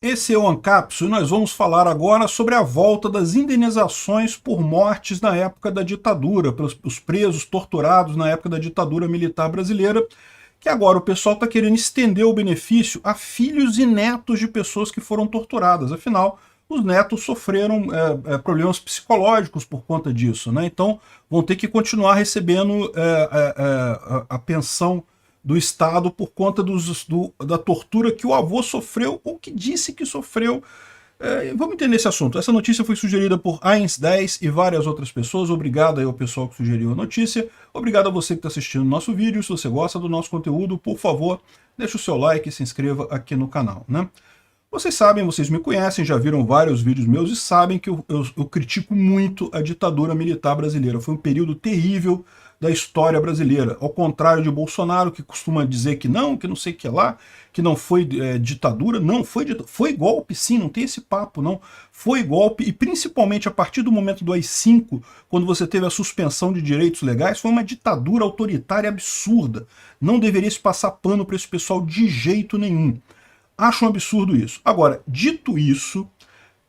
Esse é o Ancapsu e nós vamos falar agora sobre a volta das indenizações por mortes na época da ditadura, pelos presos torturados na época da ditadura militar brasileira, que agora o pessoal está querendo estender o benefício a filhos e netos de pessoas que foram torturadas. Afinal, os netos sofreram problemas psicológicos por conta disso, né? Então vão ter que continuar recebendo a pensão do Estado por conta da tortura que o avô sofreu ou que disse que sofreu. Vamos entender esse assunto. Essa notícia foi sugerida por Ains10 e várias outras pessoas. Obrigado aí ao pessoal que sugeriu a notícia. Obrigado a você que está assistindo o nosso vídeo. Se você gosta do nosso conteúdo, por favor, deixe o seu like e se inscreva aqui no canal, né? Vocês sabem, vocês me conhecem, já viram vários vídeos meus e sabem que eu critico muito a ditadura militar brasileira. Foi um período terrível da história brasileira. Ao contrário de Bolsonaro, que costuma dizer que não sei o que lá, que não foi ditadura. Não, foi golpe sim, não tem esse papo não. Foi golpe e principalmente a partir do momento do AI-5, quando você teve a suspensão de direitos legais, foi uma ditadura autoritária absurda. Não deveria se passar pano para esse pessoal de jeito nenhum. Acho um absurdo isso. Agora, dito isso,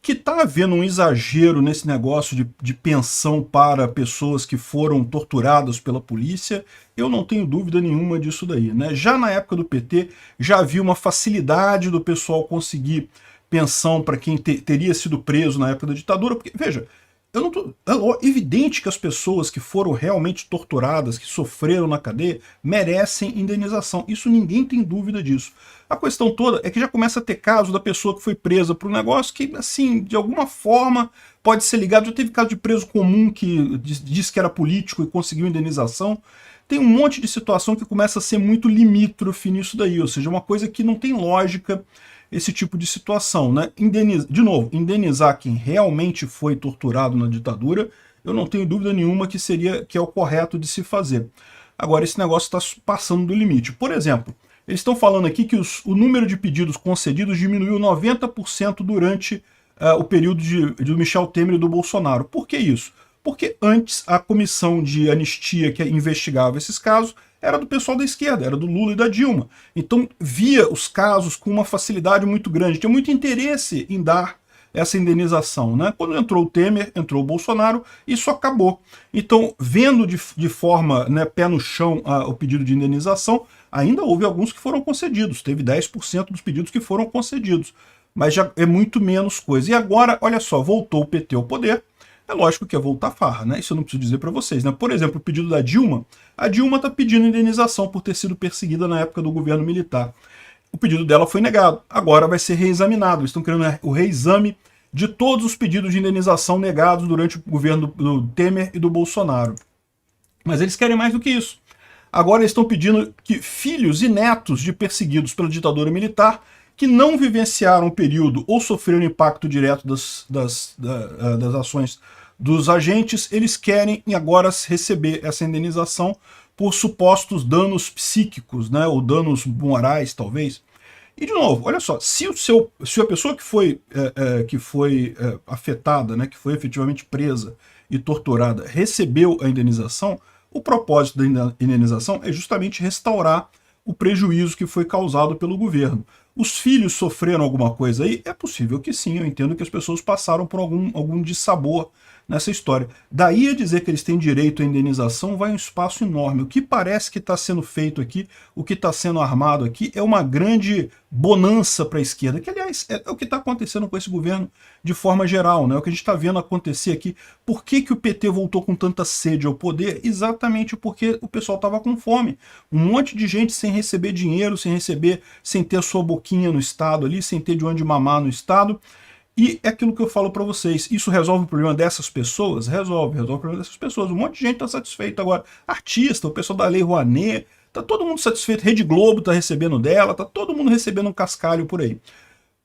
que está havendo um exagero nesse negócio de pensão para pessoas que foram torturadas pela polícia, eu não tenho dúvida nenhuma disso daí, né? Já na época do PT, já havia uma facilidade do pessoal conseguir pensão para quem teria sido preso na época da ditadura, porque, veja, é evidente que as pessoas que foram realmente torturadas, que sofreram na cadeia, merecem indenização. Isso ninguém tem dúvida disso. A questão toda é que já começa a ter caso da pessoa que foi presa por um negócio que, assim, de alguma forma pode ser ligado. Já teve caso de preso comum que disse que era político e conseguiu indenização. Tem um monte de situação que começa a ser muito limítrofe nisso daí, ou seja, uma coisa que não tem lógica esse tipo de situação, né? De novo, indenizar quem realmente foi torturado na ditadura, eu não tenho dúvida nenhuma que é o correto de se fazer. Agora, esse negócio está passando do limite. Por exemplo, eles estão falando aqui que o número de pedidos concedidos diminuiu 90% durante o período do Michel Temer e do Bolsonaro. Por que isso? Porque antes a comissão de anistia que investigava esses casos era do pessoal da esquerda, era do Lula e da Dilma. Então via os casos com uma facilidade muito grande, tinha muito interesse em dar essa indenização, né? Quando entrou o Temer, entrou o Bolsonaro, isso acabou. Então, vendo de forma, né, pé no chão o pedido de indenização, ainda houve alguns que foram concedidos, teve 10% dos pedidos que foram concedidos, mas já é muito menos coisa. E agora, olha só, voltou o PT ao poder. É lógico que é voltar farra, né? Isso eu não preciso dizer para vocês, né? Por exemplo, o pedido da Dilma, a Dilma está pedindo indenização por ter sido perseguida na época do governo militar. O pedido dela foi negado, agora vai ser reexaminado. Eles estão querendo o reexame de todos os pedidos de indenização negados durante o governo do Temer e do Bolsonaro. Mas eles querem mais do que isso. Agora eles estão pedindo que filhos e netos de perseguidos pela ditadura militar que não vivenciaram o período ou sofreram impacto direto das ações dos agentes, eles querem agora receber essa indenização por supostos danos psíquicos, né, ou danos morais, talvez. E, de novo, olha só, se a pessoa que foi afetada, né, que foi efetivamente presa e torturada, recebeu a indenização, o propósito da indenização é justamente restaurar o prejuízo que foi causado pelo governo. Os filhos sofreram alguma coisa aí? É possível que sim, eu entendo que as pessoas passaram por algum dissabor nessa história. Daí a dizer que eles têm direito à indenização vai um espaço enorme. O que parece que está sendo feito aqui, o que está sendo armado aqui, é uma grande bonança para a esquerda, que aliás é o que está acontecendo com esse governo de forma geral, né? É o que a gente está vendo acontecer aqui. Por que o PT voltou com tanta sede ao poder? Exatamente porque o pessoal estava com fome. Um monte de gente sem receber dinheiro, sem ter a sua boquinha no Estado ali, sem ter de onde mamar no Estado. E é aquilo que eu falo para vocês, isso resolve o problema dessas pessoas? Resolve o problema dessas pessoas. Um monte de gente está satisfeito agora. Artista, o pessoal da Lei Rouanet, está todo mundo satisfeito. Rede Globo está recebendo dela, está todo mundo recebendo um cascalho por aí.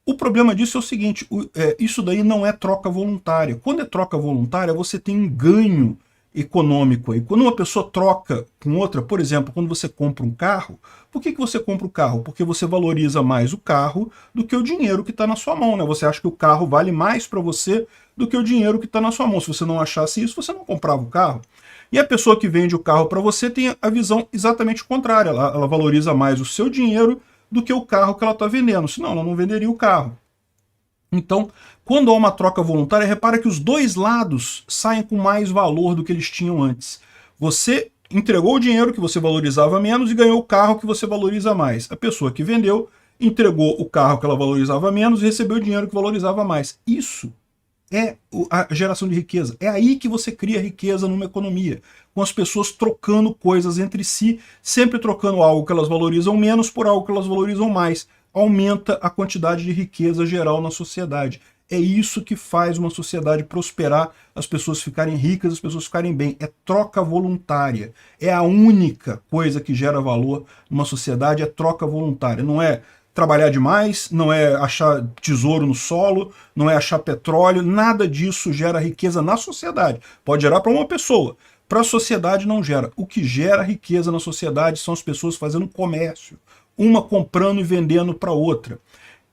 O problema disso é o seguinte, isso daí não é troca voluntária. Quando é troca voluntária, você tem um ganho econômico aí. Quando uma pessoa troca com outra, por exemplo, quando você compra um carro, por que você compra o carro? Porque você valoriza mais o carro do que o dinheiro que está na sua mão, né? Você acha que o carro vale mais para você do que o dinheiro que está na sua mão. Se você não achasse isso, você não comprava o carro. E a pessoa que vende o carro para você tem a visão exatamente contrária. Ela valoriza mais o seu dinheiro do que o carro que ela está vendendo. Senão ela não venderia o carro. Então, quando há uma troca voluntária, repara que os dois lados saem com mais valor do que eles tinham antes. Você entregou o dinheiro que você valorizava menos e ganhou o carro que você valoriza mais. A pessoa que vendeu entregou o carro que ela valorizava menos e recebeu o dinheiro que valorizava mais. Isso é a geração de riqueza. É aí que você cria riqueza numa economia, com as pessoas trocando coisas entre si, sempre trocando algo que elas valorizam menos por algo que elas valorizam mais. Aumenta a quantidade de riqueza geral na sociedade. É isso que faz uma sociedade prosperar, as pessoas ficarem ricas, as pessoas ficarem bem. É troca voluntária. É a única coisa que gera valor numa sociedade, é troca voluntária. Não é trabalhar demais, não é achar tesouro no solo, não é achar petróleo, nada disso gera riqueza na sociedade. Pode gerar para uma pessoa, para a sociedade não gera. O que gera riqueza na sociedade são as pessoas fazendo comércio, uma comprando e vendendo para outra.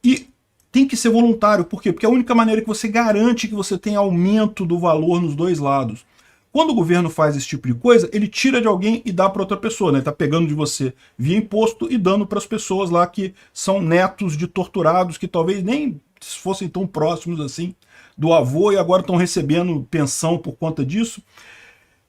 E tem que ser voluntário, por quê? Porque é a única maneira que você garante que você tem aumento do valor nos dois lados. Quando o governo faz esse tipo de coisa, ele tira de alguém e dá para outra pessoa, né? Ele está pegando de você via imposto e dando para as pessoas lá que são netos de torturados, que talvez nem fossem tão próximos assim do avô e agora estão recebendo pensão por conta disso.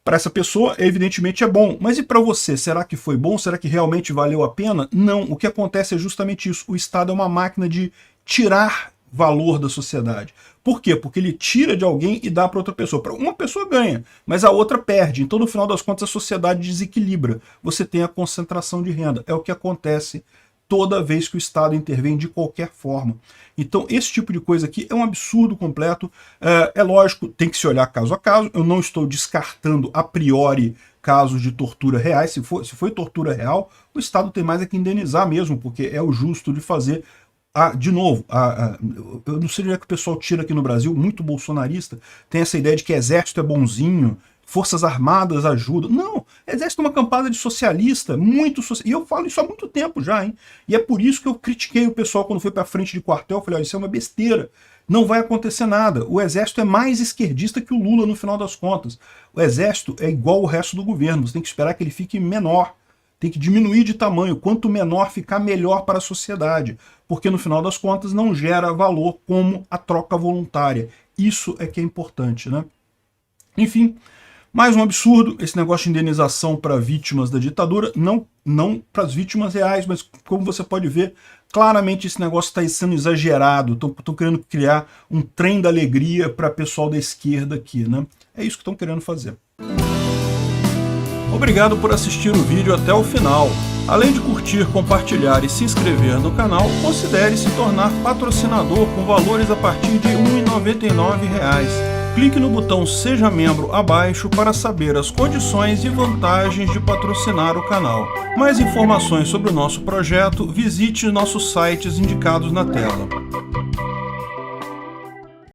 Para essa pessoa, evidentemente é bom. Mas e para você? Será que foi bom? Será que realmente valeu a pena? Não. O que acontece é justamente isso. O Estado é uma máquina de tirar valor da sociedade. Por quê? Porque ele tira de alguém e dá para outra pessoa. Uma pessoa ganha, mas a outra perde. Então, no final das contas, a sociedade desequilibra. Você tem a concentração de renda. É o que acontece toda vez que o Estado intervém de qualquer forma. Então, esse tipo de coisa aqui é um absurdo completo. É lógico, tem que se olhar caso a caso. Eu não estou descartando a priori casos de tortura reais. Se foi tortura real, o Estado tem mais é que indenizar mesmo, porque é o justo de fazer. De novo, eu não sei onde é que o pessoal tira aqui no Brasil, muito bolsonarista, tem essa ideia de que exército é bonzinho, forças armadas ajudam. Não, exército é uma campada de socialista, e eu falo isso há muito tempo já, hein? E é por isso que eu critiquei o pessoal quando foi para frente de quartel, eu falei, olha, isso é uma besteira, não vai acontecer nada. O exército é mais esquerdista que o Lula no final das contas. O exército é igual o resto do governo, você tem que esperar que ele fique menor. Tem que diminuir de tamanho. Quanto menor ficar, melhor para a sociedade. Porque no final das contas não gera valor como a troca voluntária. Isso é que é importante, né? Enfim, mais um absurdo, esse negócio de indenização para vítimas da ditadura, não para as vítimas reais, mas como você pode ver, claramente esse negócio está sendo exagerado. Estão querendo criar um trem da alegria para pessoal da esquerda aqui, né? É isso que estão querendo fazer. Obrigado por assistir o vídeo até o final. Além de curtir, compartilhar e se inscrever no canal, considere se tornar patrocinador com valores a partir de R$ 1,99. Clique no botão Seja Membro abaixo para saber as condições e vantagens de patrocinar o canal. Mais informações sobre o nosso projeto, visite nossos sites indicados na tela.